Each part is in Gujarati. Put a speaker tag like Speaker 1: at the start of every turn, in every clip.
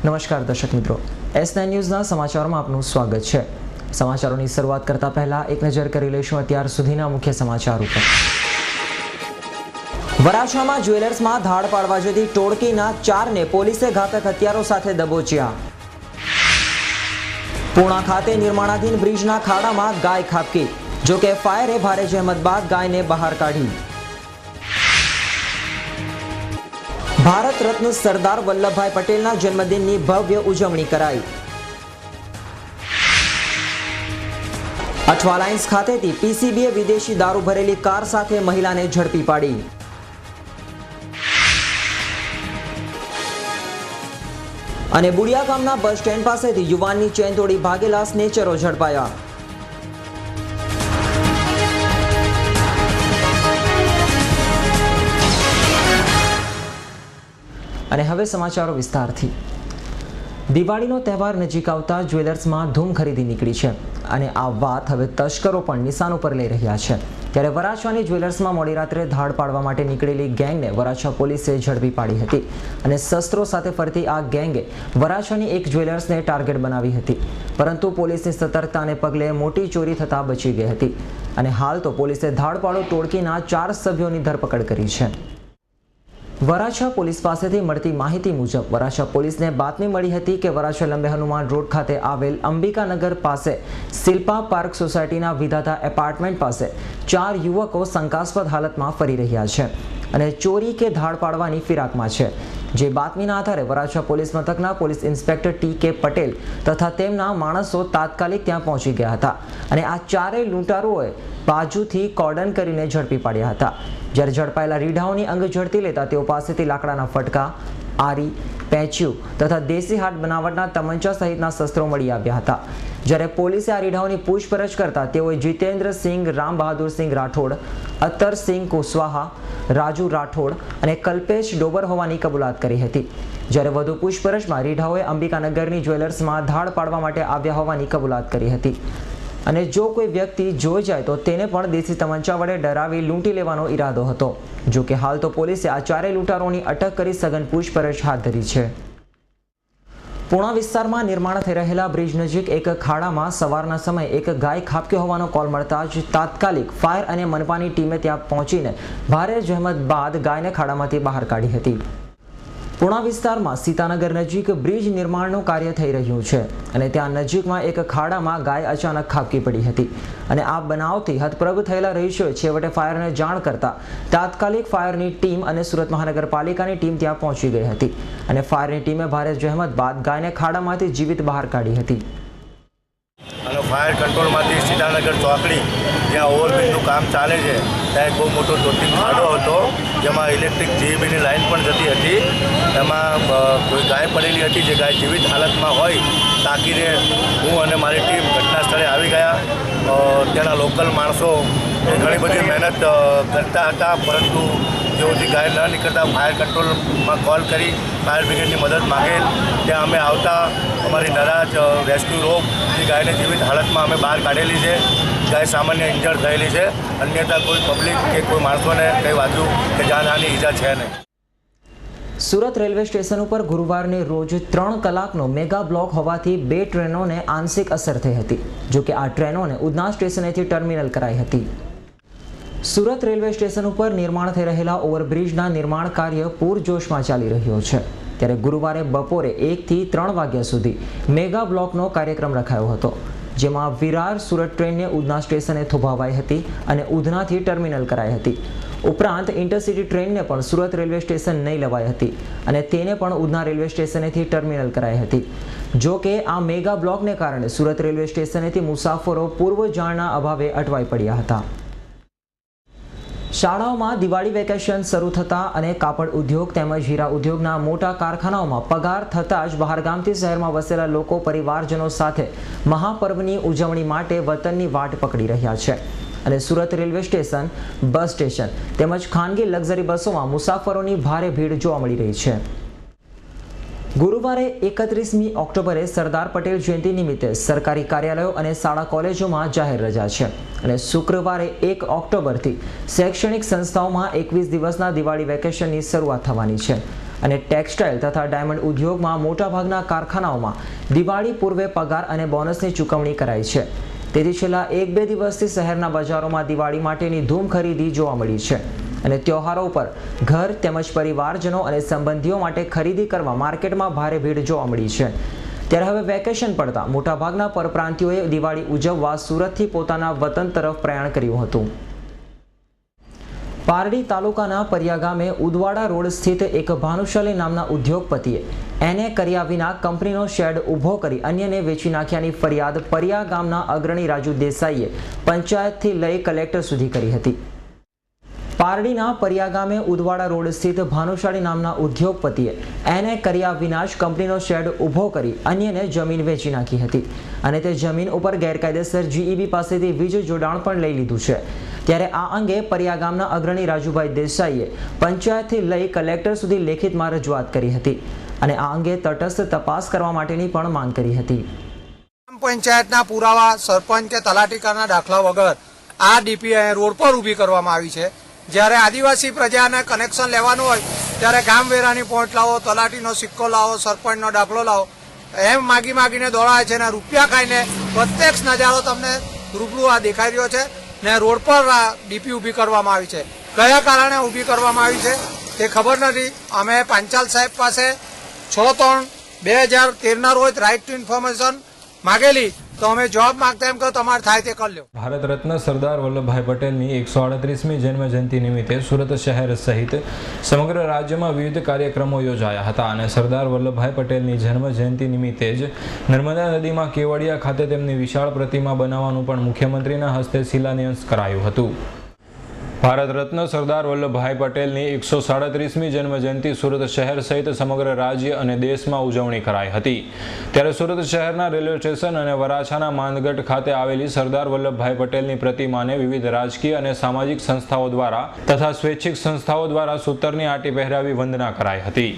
Speaker 1: નમસ્કાર દર્શક મિત્રો, S9 ન્યૂઝના સમાચારોમાં આપનું સ્વાગત છે। સમાચારોની શરૂઆત કરતા પહેલા એક નજર કરી લઈશું અત્યાર સુધીના મુખ્ય સમાચાર ઉપર। વરાછામાં જ્વેલર્સમાં ધાડ પાડવા જતી ટોળકીના 4ને પોલીસે ઘાતક હથિયારો સાથે દબોચ્યા। પૂણા ખાતે નિર્માણાધીન બ્રિજના ખાડામાં ગાય ખાબકી, જો કે ફાયરે ભારે જહેમત બાદ ગાયને બહાર કાઢી। ભારત રત્ન સરદાર વલ્લભભાઈ પટેલના જન્મદિનની ભવ્ય ઉજવણી કરાઈ। અઠવા લાઇન્સ ખાતેથી પીસીબીએ વિદેશી દારૂ ભરેલી કાર સાથે મહિલાને ઝડપી પાડી। અને બુડિયા ગામના બસ સ્ટેન્ડ પાસેથી યુવાનની ચેન તોડી ભાગેલા સ્નેચરો ઝડપાયા। અને હવે સમાચારો વિસ્તારથી। દિવાળીનો તહેવાર નજીક આવતા જ્વેલર્સમાં ધૂમ ખરીદી નીકળી છે અને આ વાત હવે તસ્કરો પણ નિશાન ઉપર લઈ રહ્યા છે। ત્યારે વરાછાની જ્વેલર્સમાં મોડી રાત્રે ધાડ પાડવા માટે નીકળેલી ગેંગને વરાછા પોલીસે ઝડપી પાડી હતી અને શસ્ત્રો સાથે ફરતી આ ગેંગે વરાછાની એક જ્વેલર્સને ટાર્ગેટ બનાવી હતી, પરંતુ પોલીસની સતર્કતાને પગલે મોટી ચોરી થતા બચી ગઈ હતી અને હાલ તો પોલીસે ધાડ પાડો ટોળકીના 4 સભ્યોની ધરપકડ કરી છે। વરાછા પોલીસ પાસેથી મળતી માહિતી મુજબ વરાછા પોલીસને બાતમી મળી હતી કે વરાછા લંબે હનુમાન રોડ ખાતે આવેલ અંબિકાનગર પાસે શિલ્પા પાર્ક સોસાયટીના વિધાતા એપાર્ટમેન્ટ પાસે 4 યુવકો શંકાસ્પદ હાલતમાં ફરી રહ્યા છે અને ચોરી કે ધાડ પાડવાની ફિરાકમાં છે। જે બાતમીના આધારે વરાછા પોલીસ મથકના પોલીસ ઇન્સ્પેક્ટર T.K. પટેલ તથા તેમના માણસો તાત્કાલિક ત્યાં પહોંચી ગયા હતા અને આ 4 લૂંટારુઓએ બાજુથી કોર્ડન કરીને ઝડપી પાડ્યા હતા। જ્યારે ઝડપાયેલા રીઢાઓની અંગ ઝડપી લેતા તેઓ પાસેથી લાકડાના ફટકા, આરી, પેંચ્યું તથા દેશી હાથ બનાવટના તમંચા સહિતના શસ્ત્રો મળી આવ્યા હતા। જ્યારે પોલીસે આ રીઢાઓની પૂછપરછ કરતા તેઓએ જીતેન્દ્રસિંહ રામ બહાદુરસિંહ રાઠોડ, અત્તરસિંહ કુશવાહા, રાજુ રાઠોડ અને કલ્પેશ ડોબર હોવાની કબૂલાત કરી હતી। જ્યારે વધુ પૂછપરછમાં રીઢાઓએ અંબિકાનગરની જ્વેલર્સમાં ધાડ પાડવા માટે આવ્યા હોવાની કબૂલાત કરી હતી અને જો કોઈ વ્યક્તિ જોઈ જાય તો તેને પણ દેશી તમંચા વડે ડરાવી લૂંટી લેવાનો ઈરાદો હતો। જો કે હાલ તો પોલીસે આ 4 લૂંટારોની અટક કરી સઘન પૂછપરછ હાથ ધરી છે। પૂણા વિસ્તારમાં નિર્માણ થઈ રહેલા બ્રિજ નજીક એક ખાડામાં સવારના સમયે એક ગાય ખાબક્યો હોવાનો કોલ મળતા જ તાત્કાલિક ફાયર અને મનપાની ટીમે ત્યાં પહોંચીને ભારે જહેમત બાદ ગાયને ખાડામાંથી બહાર કાઢી હતી। પૂણા વિસ્તારમાં સીતાનગર નજીક બ્રિજ નિર્માણનું કાર્ય થઈ રહ્યું છે અને ત્યાં નજીકમાં એક ખાડામાં ગાય અચાનક ખાબકી પડી હતી અને આ બનાવથી હતપ્રભ થયેલા રહીશોએ છેવટે ફાયરને જાણ કરતા તાત્કાલિક ફાયરની ટીમ અને સુરત મહાનગરપાલિકાની ટીમ ત્યાં પહોંચી ગઈ હતી અને ફાયરની ટીમે ભારે જહેમત બાદ ગાયને ખાડામાંથી જીવિત બહાર કાઢી હતી।
Speaker 2: અને ફાયર કંટ્રોલમાંથી સીતાનગર ચોકડી જ્યાં ઓવરબ્રિજનું કામ ચાલે છે ત્યાં એક બહુ મોટો ચોથી ખાડો હતો જેમાં ઇલેક્ટ્રિક જીબીની લાઇન પણ જતી હતી। એમાં કોઈ ગાય પડેલી હતી, જે ગાય જીવિત હાલતમાં હોય તાકીને હું અને મારી ટીમ ઘટના સ્થળે આવી ગયા। ત્યાંના લોકલ માણસો ઘણી બધી મહેનત કરતા હતા, પરંતુ જેઓથી ગાય ન નીકળતા ફાયર કંટ્રોલમાં કોલ કરી ફાયર બ્રિગેડની મદદ માગેલ। ત્યાં અમે આવતા અમારી નરાજ રેસ્ક્યુ રોપ એ ગાયને જીવિત હાલતમાં અમે બહાર કાઢેલી છે। ગાય સામાન્ય ઇન્જર્ડ થયેલી છે, અન્યથા કોઈ પબ્લિક કે કોઈ માણસોને કંઈ વાગ્યું કે જાનહાની ઈજા છે નહીં।
Speaker 1: સુરત રેલવે સ્ટેશન ઉપર ગુરુવારને રોજ 3 કલાકનો મેગા બ્લોક હોવાથી 2 ટ્રેનોને આંશિક અસર થઈ હતી, જો કે આ ટ્રેનોને ઉધના સ્ટેશનેથી ટર્મિનલ કરાઈ હતી। સુરત રેલવે સ્ટેશન ઉપર નિર્માણ થઈ રહેલા ઓવરબ્રિજના નિર્માણ કાર્ય પૂરજોશમાં ચાલી રહ્યો છે। ત્યારે ગુરુવારે બપોરે 1 થી 3 વાગ્યા સુધી મેગા બ્લોકનો કાર્યક્રમ રખાયો હતો, જેમાં વિરાર સુરત ટ્રેનને ઉધના સ્ટેશને થોભાવાઈ હતી અને ઉધનાથી ટર્મિનલ કરાઈ હતી। ઉપરાંત ઇન્ટરસિટી ટ્રેનને પણ સુરત રેલવે સ્ટેશન નહીં લવાઈ હતી અને તેને પણ ઉધના રેલવે સ્ટેશનેથી ટર્મિનલ કરાઈ હતી। જો કે આ મેગા બ્લોકને કારણે સુરત રેલવે સ્ટેશનેથી મુસાફરો પૂર્વ જાણના અભાવે અટવાઈ પડ્યા હતા। શાળાઓમાં દિવાળી વેકેશન શરૂ થતાં અને કાપડ ઉદ્યોગ તેમજ હીરા ઉદ્યોગના મોટા કારખાનાઓમાં પગાર થતાં જ બહારગામથી શહેરમાં વસેલા લોકો પરિવારજનો સાથે મહાપર્વની ઉજવણી માટે વતનની વાટ પકડી રહ્યા છે અને Surat railway station, bus station તેમજ ખાનગી લક્ઝરી બસોમાં મુસાફરોની ભારે ભીડ જોવા મળી રહી છે। ગુરુવારે 31મી ઓક્ટોબરે સરદાર પટેલ જયંતિ નિમિત્તે સરકારી કાર્યાલયો અને શાળા કોલેજોમાં જાહેર રજા છે અને શુક્રવારે 1 ઓક્ટોબરથી શૈક્ષણિક સંસ્થાઓમાં 21 દિવસના દિવાળી વેકેશનની શરૂઆત થવાની છે અને ટેક્સટાઇલ તથા ડાયમંડ ઉદ્યોગમાં મોટાભાગના કારખાનાઓમાં દિવાળી પૂર્વે પગાર અને બોનસની ચૂકવણી કરાઈ છે. તેથી છેલ્લા 1-2 દિવસથી શહેરના બજારોમાં દિવાળી માટેની ધૂમ ખરીદી જોવા મળી છે અને તહેવારો ઉપર ઘર તેમજ પરિવારજનો અને સંબંધીઓ માટે ખરીદી કરવા માર્કેટમાં ભારે ભીડ જોવા મળી છે. ત્યારે હવે વેકેશન પડતા મોટાભાગના પરપ્રાંતિયોએ દિવાળી ઉજવવા સુરતથી પોતાના વતન તરફ પ્રયાણ કર્યું હતું. પારડી તાલુકાના પરિયા ગામે ઉદવાડા રોડ સ્થિત એક ભાનુશાલી નામના ઉદ્યોગપતિએ એને કર્યા વિના કંપનીનો શેડ ઊભો કરી અન્યને વેચી નાખ્યાની ફરિયાદ પરિયા ગામના અગ્રણી રાજુ દેસાઈએ પંચાયતથી લઈ કલેક્ટર સુધી કરી હતી. પારડીના પરિયા ગામે ઉદવાડા રોડ સ્થિત ભાનુશાળી નામના ઉદ્યોગપતિએ એને કર્યા વિના જ કંપનીનો શેડ ઊભો કરી અન્યને જમીન વેચી નાખી હતી અને તે જમીન ઉપર ગેરકાયદેસર જીઈબી પાસેથી વીજ જોડાણ પણ લઈ લીધું છે. ત્યારે આ અંગે પરિયા ગામના અગ્રણી રાજુભાઈ દેસાઈએ પંચાયતથી લઈ કલેક્ટર સુધી લેખિતમાં રજૂઆત કરી હતી અને આ અંગે તટસ્થ તપાસ કરવા માટેની પણ માંગ કરી હતી.
Speaker 3: પંચાયતના પુરાવા સરપંચ કે તલાટીકાના દાખલા વગર આ ડીપી રોડ પર ઊભી કરવામાં આવી છે. જ્યારે આદિવાસી પ્રજાને કનેક્શન લેવાનું હોય ત્યારે ગામ વેરાની પોઈન્ટ લાવો, તલાટીનો સિક્કો લાવો, સરપંચનો દાખલો લાવો, એમ માગીને દોડાય છે ને રૂપિયા ખાઈને પ્રત્યક્ષ નજારો તમને રૂબરૂ આ દેખાઈ રહ્યો છે ને રોડ પર આ ડીપી ઊભી કરવામાં આવી છે. કયા કારણે ઊભી કરવામાં આવી છે તે ખબર નથી. અમે પાંચાલ સાહેબ પાસે 6/3/2013 રોજ રાઇટ ટુ ઇન્ફોર્મેશન માગેલી તો અમે જવાબ માંગતા એમ કે તમારે થાય તે કરી લો.
Speaker 4: ભારત રત્ન સરદાર વલ્લભભાઈ પટેલની 138મી જન્મ જયંતિ નિમિત્તે સુરત શહેર સહિત સમગ્ર રાજ્યમાં વિવિધ કાર્યક્રમો યોજાયા હતા અને સરદાર વલ્લભભાઈ પટેલની જન્મ જયંતિ નિમિત્તે જ નર્મદા નદીમાં કેવડિયા ખાતે તેમની વિશાળ પ્રતિમા બનાવવાનું પણ મુખ્યમંત્રીના હસ્તે શિલાન્યાસ કરાયું હતું. ભારત રત્ન સરદાર વલ્લભભાઈ પટેલની 137મી જન્મજયંતિ સુરત શહેર સહિત સમગ્ર રાજ્ય અને દેશમાં ઉજવણી કરાઈ હતી. ત્યારે સુરત શહેરના રેલવે સ્ટેશન અને વરાછાના માંદગઢ ખાતે આવેલી સરદાર વલ્લભભાઈ પટેલની પ્રતિમાને વિવિધ રાજકીય અને સામાજિક સંસ્થાઓ દ્વારા તથા સ્વૈચ્છિક સંસ્થાઓ દ્વારા સૂતરની આંટી પહેરાવી વંદના કરાઈ હતી.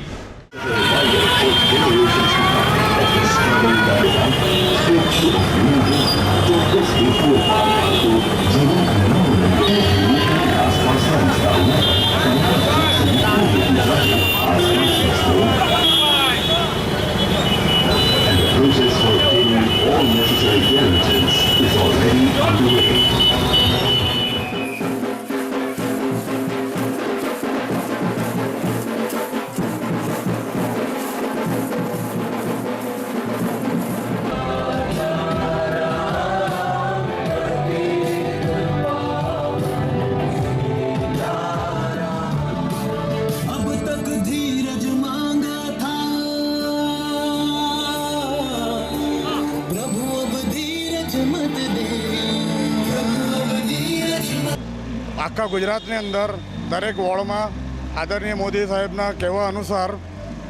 Speaker 5: આખા ગુજરાતની અંદર દરેક વોર્ડમાં આદરણીય મોદી સાહેબના કહેવા અનુસાર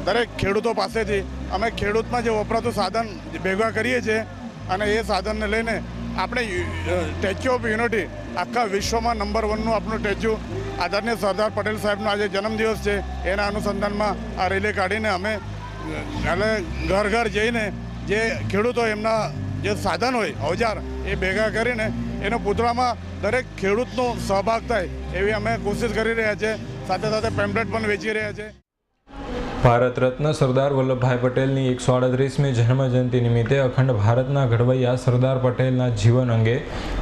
Speaker 5: દરેક ખેડૂતો પાસેથી અમે ખેડૂતમાં જે વપરાતું સાધન ભેગા કરીએ છીએ અને એ સાધનને લઈને આપણે સ્ટેચ્યુ ઓફ યુનિટી આખા વિશ્વમાં નંબર 1નું આપણું સ્ટેચ્યુ આદરણીય સરદાર પટેલ સાહેબનો આજે જન્મદિવસ છે એના અનુસંધાનમાં આ રેલી કાઢીને અમે ઘર ઘર જઈને જે ખેડૂતો એમના જે સાધન હોય ઓજાર એ ભેગા કરીને એનો પૂતળામાં દરેક ખેડૂતનો સહભાગ થાય એવી અમે કોશિશ કરી રહ્યા છીએ. સાથે સાથે પેમ્પલેટ પણ વેચી રહ્યા છીએ.
Speaker 4: ભારત રત્ન સરદાર વલ્લભભાઈ પટેલની 138મી જન્મજયંતિ નિમિત્તે અખંડ ભારતના ઘડવૈયા સરદાર પટેલના જીવન અંગે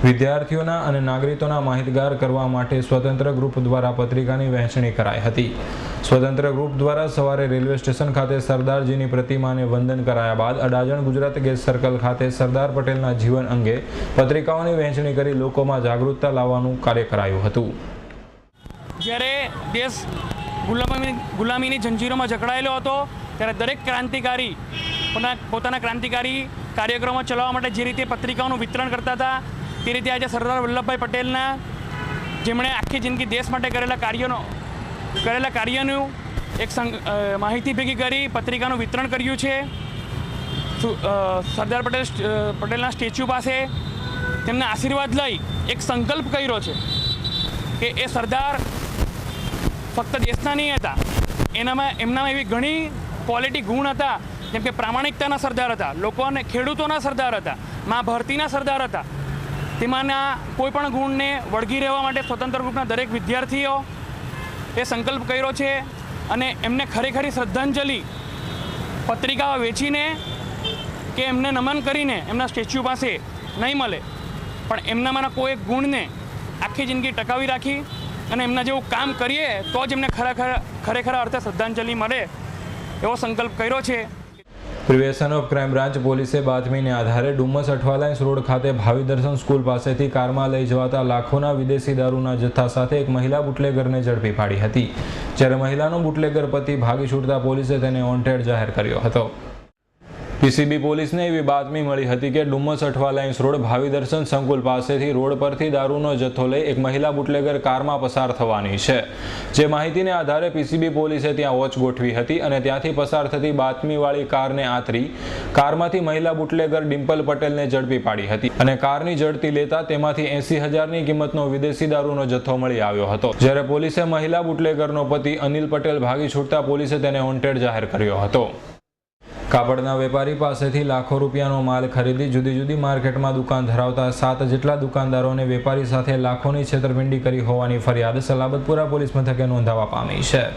Speaker 4: વિદ્યાર્થીઓના અને નાગરિકોના માહિતગાર કરવા માટે સ્વતંત્ર ગ્રુપ દ્વારા પત્રિકાની વહેંચણી કરાઈ હતી. સ્વતંત્ર ગ્રુપ દ્વારા સવારે રેલવે સ્ટેશન ખાતે સરદારજીની પ્રતિમાને વંદન કરાયા બાદ અડાજણ ગુજરાત ગેસ સર્કલ ખાતે સરદાર પટેલના જીવન અંગે પત્રિકાઓની વહેંચણી કરી લોકોમાં જાગૃતતા લાવવાનું કાર્ય કરાયું હતું.
Speaker 6: જ્યારે દેશ ગુલામીની જંજીરોમાં જકડાયેલો હતો ત્યારે દરેક ક્રાંતિકારી પોતાના ક્રાંતિકારી કાર્યક્રમો ચલાવવા માટે જે રીતે પત્રિકાઓનું વિતરણ કરતા હતા તે રીતે આજે સરદાર વલ્લભભાઈ પટેલના જેમણે આખી જિંદગી દેશ માટે કરેલા કાર્યનું એક માહિતી ભેગી કરી પત્રિકાનું વિતરણ કર્યું છે. સરદાર પટેલના સ્ટેચ્યુ પાસે તેમના આશીર્વાદ લઈ એક સંકલ્પ કર્યો છે કે એ સરદાર ફક્ત દેશના નહીં હતા, એમનામાં એવી ઘણી ક્વોલિટી ગુણ હતા જેમ કે પ્રામાણિકતાના સરદાર હતા, લોકોને ખેડૂતોના સરદાર હતા, મા ભારતીના સરદાર હતા. તેમાંના કોઈ પણ ગુણને વળગી રહેવા માટે સ્વતંત્ર ગ્રુપના દરેક વિદ્યાર્થીઓ એ સંકલ્પ કર્યો છે અને એમને ખરેખરી શ્રદ્ધાંજલિ પત્રિકાઓ વેચીને કે એમને નમન કરીને એમના સ્ટેચ્યુ પાસે નહીં મળે, પણ એમનામાંના કોઈ એક ગુણને આખી જિંદગી ટકાવી રાખી અને એમના જેવું કામ કરીએ તો જ એમને ખરેખર અર્થે શ્રદ્ધાંજલિ મળે એવો સંકલ્પ કર્યો છે.
Speaker 4: પ્રિવેશન ઓફ ક્રાઇમ બ્રાન્ચ પોલીસે બાતમીને આધારે ડુમ્મસ અઠવાલાઇન્સ રોડ ખાતે ભાવિ દર્શન સ્કૂલ પાસેથી કારમાં લઈ જવાતા લાખોના વિદેશી દારૂના જથ્થા સાથે એક મહિલા બુટલેગરને ઝડપી પાડી હતી. જ્યારે મહિલાનો બુટલેગર પતિ ભાગી છૂટતા પોલીસે તેને વોન્ટેડ જાહેર કર્યો હતો. પીસીબી પોલીસને એવી બાતમી મળી હતી કે ડુમ્મસ અઠવાલાઇન્સ રોડ ભાવિ દર્શન સંકુલ પાસેથી રોડ પરથી દારૂનો જથ્થો લઈ એક મહિલા બુટલેગર કારમાં પસાર થવાની છે. જે માહિતીને આધારે પીસીબી પોલીસે ત્યાં વોચ ગોઠવી હતી અને ત્યાંથી પસાર થતી બાતમીવાળી કારને આંતરી કારમાંથી મહિલા બુટલેગર ડિમ્પલ પટેલને ઝડપી પાડી હતી અને કારની ઝડપી લેતા તેમાંથી 80,000ની કિંમતનો વિદેશી દારૂનો જથ્થો મળી આવ્યો હતો. જ્યારે પોલીસે મહિલા બુટલેગરનો પતિ અનિલ પટેલ ભાગી છૂટતા પોલીસે તેને વોન્ટેડ જાહેર કર્યો હતો. કાપડના વેપારી પાસેથી લાખો રૂપિયાનો માલ ખરીદી જુદી જુદી માર્કેટમાં દુકાન ધરાવતા 7 જેટલા દુકાનદારોને વેપારી સાથે લાખોની છેતરપિંડી કરી હોવાની ફરિયાદ સલાબતપુરા પોલીસ મથકે નોંધાવા પામી છે.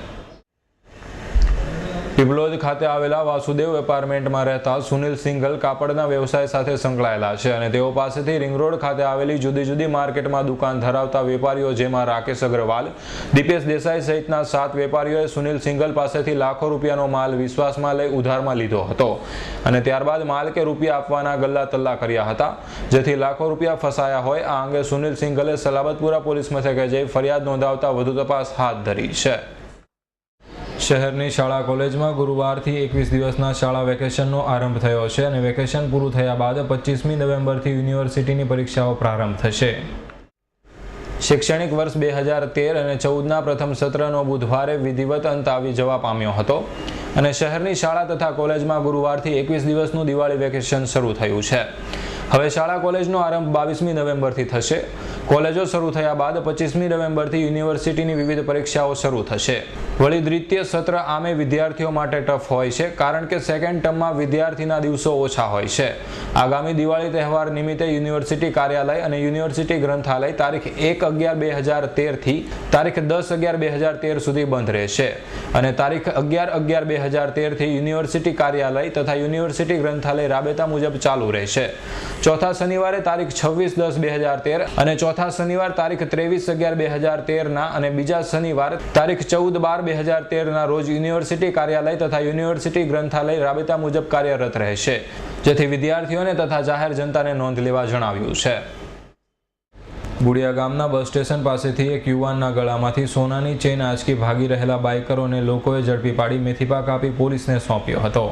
Speaker 4: પીપલોદ ખાતે આવેલા વાસુદેવ એપાર્ટમેન્ટમાં રહેતા સુનિલ સિંઘલ કાપડના વ્યવસાય સાથે સંકળાયેલા છે અને તેઓ પાસેથી રિંગ રોડ ખાતે આવેલી જુદી જુદી માર્કેટમાં દુકાન ધરાવતા વેપારીઓ જેમાં રાકેશ અગ્રવાલ, દીપેશ દેસાઈ સહિતના 7 વેપારીઓએ સુનિલ સિંઘલ પાસેથી લાખો રૂપિયાનો માલ વિશ્વાસમાં લઈ ઉધારમાં લીધો હતો અને ત્યારબાદ માલ કે રૂપિયા આપવાના ગલ્લા તલ્લા કર્યા હતા, જેથી લાખો રૂપિયા ફસાયા હોય. આ અંગે સુનિલ સિંઘલે સલાબતપુરા પોલીસ મથકે જઈ ફરિયાદ નોંધાવતા વધુ તપાસ હાથ ધરી છે. શહેરની શાળા કોલેજમાં ગુરુવારથી 21 દિવસના શાળા વેકેશનનો આરંભ થયો છે અને વેકેશન પૂરું થયા બાદ 25મી નવેમ્બરથી યુનિવર્સિટીની પરીક્ષાઓ પ્રારંભ થશે. શૈક્ષણિક વર્ષ 2013 અને 14ના પ્રથમ સત્રનો બુધવારે વિધિવત અંત આવી જવા પામ્યો હતો અને શહેરની શાળા તથા કોલેજમાં ગુરુવારથી 21 દિવસનું દિવાળી વેકેશન શરૂ થયું છે. હવે શાળા કોલેજનો આરંભ 22મી નવેમ્બરથી થશે. કોલેજો શરૂ થયા બાદ 25મી નવેમ્બરથી યુનિવર્સિટીની વિવિધ પરીક્ષાઓ શરૂ થશે. વળી દ્વિતીય સત્ર આમે વિદ્યાર્થીઓ માટે ટફ હોય છે કારણ કે સેકન્ડ ટર્મમાં વિદ્યાર્થીના દિવસો ઓછા હોય છે. આગામી દિવાળી તહેવાર નિમિત્તે યુનિવર્સિટી કાર્યાલય અને યુનિવર્સિટી ગ્રંથાલય તારીખ 1/11/2013 થી તારીખ 10/11/2013 સુધી બંધ રહેશે અને તારીખ 11/11/2013 થી યુનિવર્સિટી કાર્યાલય તથા યુનિવર્સિટી ગ્રંથાલય રાબેતા મુજબ ચાલુ રહેશે. ચોથા શનિવારે તારીખ 26/10/2013 અને ચોથા શનિવાર તારીખ 23/11/2013 અને બીજા શનિવાર તારીખ 14/12/2013 રોજ યુનિવર્સિટી કાર્યાલય તથા યુનિવર્સિટી ગ્રંથાલય રાબેતા મુજબ કાર્યરત રહેશે, જેથી વિદ્યાર્થીઓને તથા જાહેર જનતાને નોંધ લેવા જણાવ્યું છે. બુડિયા ગામના બસ સ્ટેશન પાસેથી એક યુવાનના ગળામાંથી સોનાની ચેન આંચકી ભાગી રહેલા બાઇકરોને લોકોએ ઝડપી પાડી મેથીપાક આપી પોલીસને સોંપ્યો હતો.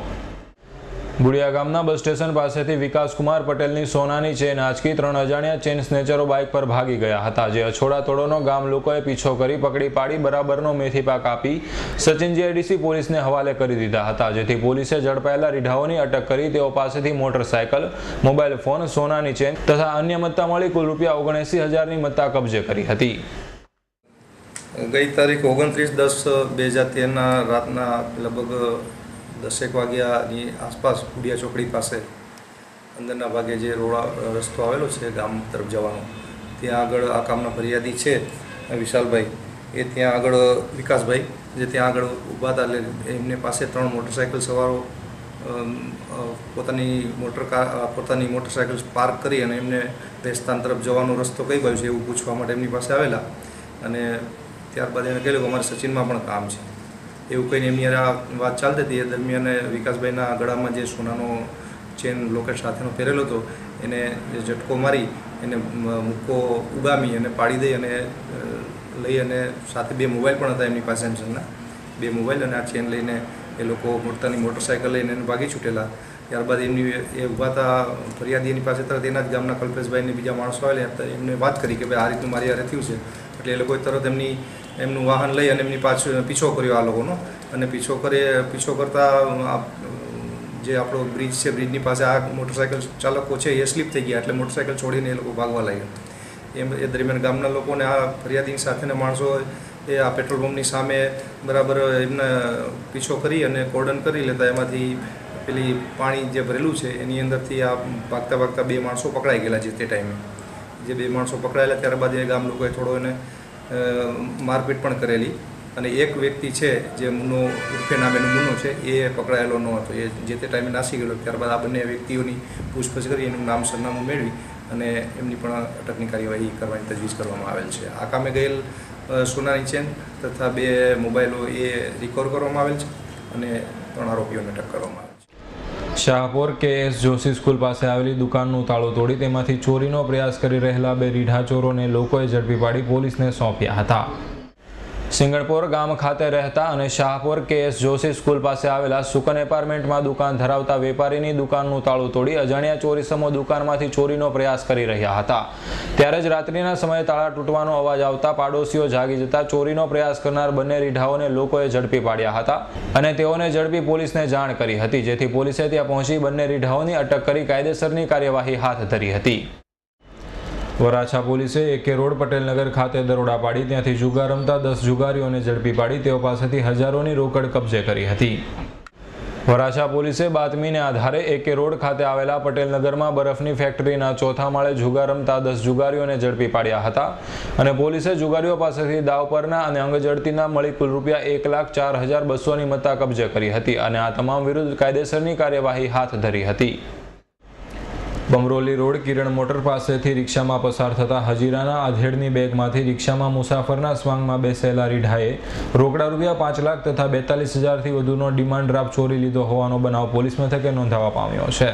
Speaker 4: બુડિયા ગામના બસ સ્ટેશન પાસેથી વિકાસકુમાર પટેલની સોનાની ચેન આંચકી 3 અજાણ્યા ચેન સ્નેચરો બાઇક પર ભાગી ગયા હતા, જે અછોડા તોડોનો ગામ લોકોએ પીછો કરી પકડી પાડી બરાબરનો મેથીપાક આપી સચિન જીઆઈડીસી પોલીસને હવાલે કરી દીધા હતા, જેથી પોલીસે ઝડપાયેલા રીઢાઓની અટક કરી તેઓ પાસેથી મોટરસાયકલ, મોબાઈલ ફોન, સોનાની ચેન તથા અન્ય મત્તા મળી કુલ ₹79,000ની મત્તા કબજે કરી હતી.
Speaker 7: ગઈ તારીખ 29/10/2013ના રાતના લગભગ 10 વાગ્યાની આસપાસ બુડિયા ચોકડી પાસે અંદરના ભાગે જે રસ્તો આવેલો છે ગામ તરફ જવાનો, ત્યાં આગળ આ કામના ફરિયાદી છે વિશાલભાઈ, એ ત્યાં આગળ વિકાસભાઈ જે ત્યાં આગળ ઊભા હતા, એટલે એમને પાસે 3 મોટરસાઇકલ સવારો પોતાની મોટરસાઇકલ પાર્ક કરી અને એમને રેસ્તાન તરફ જવાનો રસ્તો કઈ બાજુ છે એવું પૂછવા માટે એમની પાસે આવેલા અને ત્યારબાદ એને કહેલું કે અમારે સચિનમાં પણ કામ છે એવું કહીને એમની આ વાત ચાલતી હતી. એ દરમિયાન વિકાસભાઈના ગળામાં જે સોનાનો ચેન લોકેટ સાથેનો પહેરેલો હતો એને જે ઝટકો મારી એને મુક્કો ઉગામી અને પાડી દઈ અને લઈ અને સાથે 2 મોબાઈલ પણ હતા એમની પાસે, સેમસંગના 2 મોબાઈલ અને આ ચેન લઈને એ લોકો પોતાની મોટરસાઇકલ લઈને એને ભાગી છૂટેલા. ત્યારબાદ એમની એ ઊભા હતા ફરિયાદી એની પાસે તરત એના જ ગામના કલ્પેશભાઈને બીજા માણસો આવેલા, એમને વાત કરી કે ભાઈ આ રીતનું મારી હારે થયું છે, એટલે એ લોકોએ તરત એમનું વાહન લઈ અને એમની પાછળ પીછો કર્યો આ લોકોનો અને પીછો કરતા જે આપણો બ્રિજ છે બ્રિજની પાસે આ મોટરસાઇકલ ચાલકો છે એ સ્લીપ થઈ ગયા, એટલે મોટરસાઇકલ છોડીને એ લોકો ભાગવા લાગ્યા. એ દરમિયાન ગામના લોકોને આ ફરિયાદીની સાથેના માણસો એ આ પેટ્રોલ પંપની સામે બરાબર એમને પીછો કરી અને કોર્ડન કરી લેતા એમાંથી પેલી પાણી જે ભરેલું છે એની અંદરથી આ ભાગતા 2 માણસો પકડાઈ ગયેલા. જે તે ટાઈમે જે 2 માણસો પકડાયેલા ત્યારબાદ એ ગામ લોકોએ થોડો એને મારપીટ પણ કરેલી અને એક વ્યક્તિ છે જે મુન્નો ઉર્ફે નામેનો મુન્નો છે એ પકડાયેલો ન હતો. એ જે તે ટાઈમે નાસી ગયેલો. ત્યારબાદ આ બંને વ્યક્તિઓની પૂછપરછ કરી એનું નામ સરનામું મેળવી અને એમની પણ અટકની કાર્યવાહી કરવાની તજવીજ કરવામાં આવેલ છે. આ કામે ગયેલ સોનાની ચેન તથા 2 મોબાઈલો એ રિકવર કરવામાં આવેલ છે અને 3 આરોપીઓને અટક કરવામાં આવેલ છે.
Speaker 4: શાહપુર KS જોશી સ્કૂલ પાસે આવેલી દુકાનનું તાળું તોડી તેમાંથી ચોરીનો પ્રયાસ કરી રહેલા 2 રીઢા ચોરોને લોકોએ ઝડપી પાડી પોલીસને સોંપ્યા હતા. સિંગણપોર ગામ ખાતે રહેતા અને શાહપુર KS જોશી સ્કૂલ પાસે આવેલા સુકન એપાર્ટમેન્ટમાં દુકાન ધરાવતા વેપારીની દુકાનનું તાળું તોડી અજાણ્યા ચોરીસમો દુકાનમાંથી ચોરીનો પ્રયાસ કરી રહ્યા હતા. ત્યારે જ રાત્રિના સમયે તાળા તૂટવાનો અવાજ આવતા પાડોશીઓ જાગી જતા ચોરીનો પ્રયાસ કરનાર બંને રીઢાઓને લોકોએ ઝડપી પાડ્યા હતા અને તેઓને ઝડપી પોલીસને જાણ કરી હતી, જેથી પોલીસે ત્યાં પહોંચી બંને રીઢાઓની અટક કરી કાયદેસરની કાર્યવાહી હાથ ધરી હતી. વરાછા પોલીસે AK રોડ પટેલનગર ખાતે દરોડા પાડી ત્યાંથી જુગાર રમતા 10 જુગારીઓને ઝડપી પાડી તેઓ પાસેથી હજારોની રોકડ કબજે કરી હતી. વરાછા પોલીસે બાતમીને આધારે AK રોડ ખાતે આવેલા પટેલનગરમાં બરફની ફેક્ટરીના 4થા માળે જુગાર રમતા 10 જુગારીઓને ઝડપી પાડ્યા હતા અને પોલીસે જુગારીઓ પાસેથી દાવ પરના અને અંગ ઝડતીના મળી કુલ ₹1,04,200ની મત્તા કબજે કરી હતી અને આ તમામ વિરુદ્ધ કાયદેસરની કાર્યવાહી હાથ ધરી હતી. બમરોલી રોડ કિરણ મોટર પાસેથી રિક્ષામાં પસાર થતા હજીરાના આધેડની બેગમાંથી રિક્ષામાં મુસાફરના સ્વાંગમાં બેસેલા રીઢાએ રોકડા ₹5 લાખ તથા 42,000થી વધુનો ડિમાન્ડ ડ્રાફ્ટ ચોરી લીધો હોવાનો બનાવ પોલીસ મથકે નોંધાવા પામ્યો છે.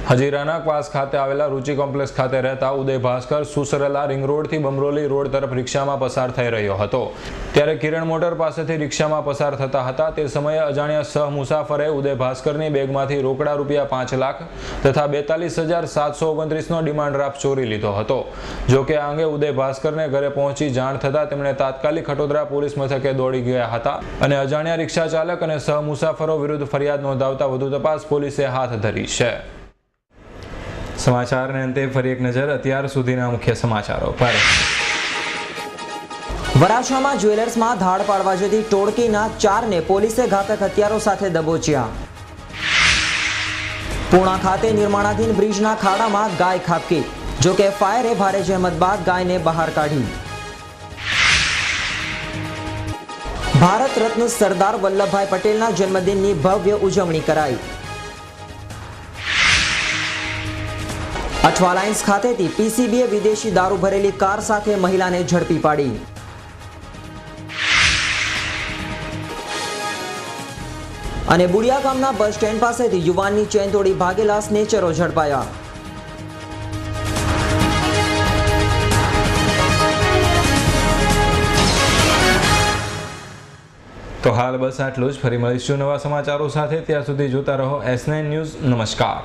Speaker 4: હજીરાના ક્વાસ ખાતે આવેલા રુચિ કોમ્પ્લેક્સ ખાતે રહેતા ઉદય ભાસ્કર સુસરેલા રિંગ રોડથી બમરોલી રોડ તરફ રિક્ષામાં પસાર થઈ રહ્યો હતો. ત્યારે કિરણ મોટર પાસેથી રિક્ષામાં પસાર થતા હતા તે સમયે અજાણ્યા સહ મુસાફરે ઉદય ભાસ્કરની બેગમાંથી રોકડા ₹5 લાખ તથા 42,729નો ડિમાન્ડ ડ્રાફ્ટ ચોરી લીધો હતો. જોકે આ અંગે ઉદય ભાસ્કરને ઘરે પહોંચી જાણ થતાં તેમણે તાત્કાલિક ખટોદરા પોલીસ મથકે દોડી ગયા હતા અને અજાણ્યા રિક્ષા ચાલક અને સહ મુસાફરો વિરુદ્ધ ફરિયાદ નોંધાવતા વધુ તપાસ પોલીસે હાથ ધરી છે. સમાચારને અંતે ફરી એક નજર અત્યાર સુધીના મુખ્ય સમાચારો પર.
Speaker 1: વરાછામાં જ્વેલર્સમાં ધાડ પાડવા જતી ટોળકીના 4ને પોલીસે ઘાતક હથિયારો સાથે દબોચ્યા. પૂર્ણા ખાતે નિર્માણાધીન બ્રિજના ખાડામાં ગાય ખાબકી, જોકે ફાયરે ભારે જહેમત બાદ ગાયને બહાર કાઢી. ભારત રત્ન સરદાર વલ્લભભાઈ પટેલના જન્મદિનની ભવ્ય ઉજવણી કરાઈ. અઠવા લાઇન્સ ખાતેથી PCBએ વિદેશી દારૂ ભરેલી કાર સાથે મહિલાને ઝડપી પાડી. અને બુડિયા ગામના બસ સ્ટેન્ડ પાસેથી યુવાનની ચેન તોડી ભાગેલા સ્નેચરો ઝડપાયા.
Speaker 4: તો હાલ બસ આટલું જ. ફરી મળીશું નવા સમાચારો સાથે. ત્યાં સુધી જોતા રહો S9 ન્યૂઝ. નમસ્કાર.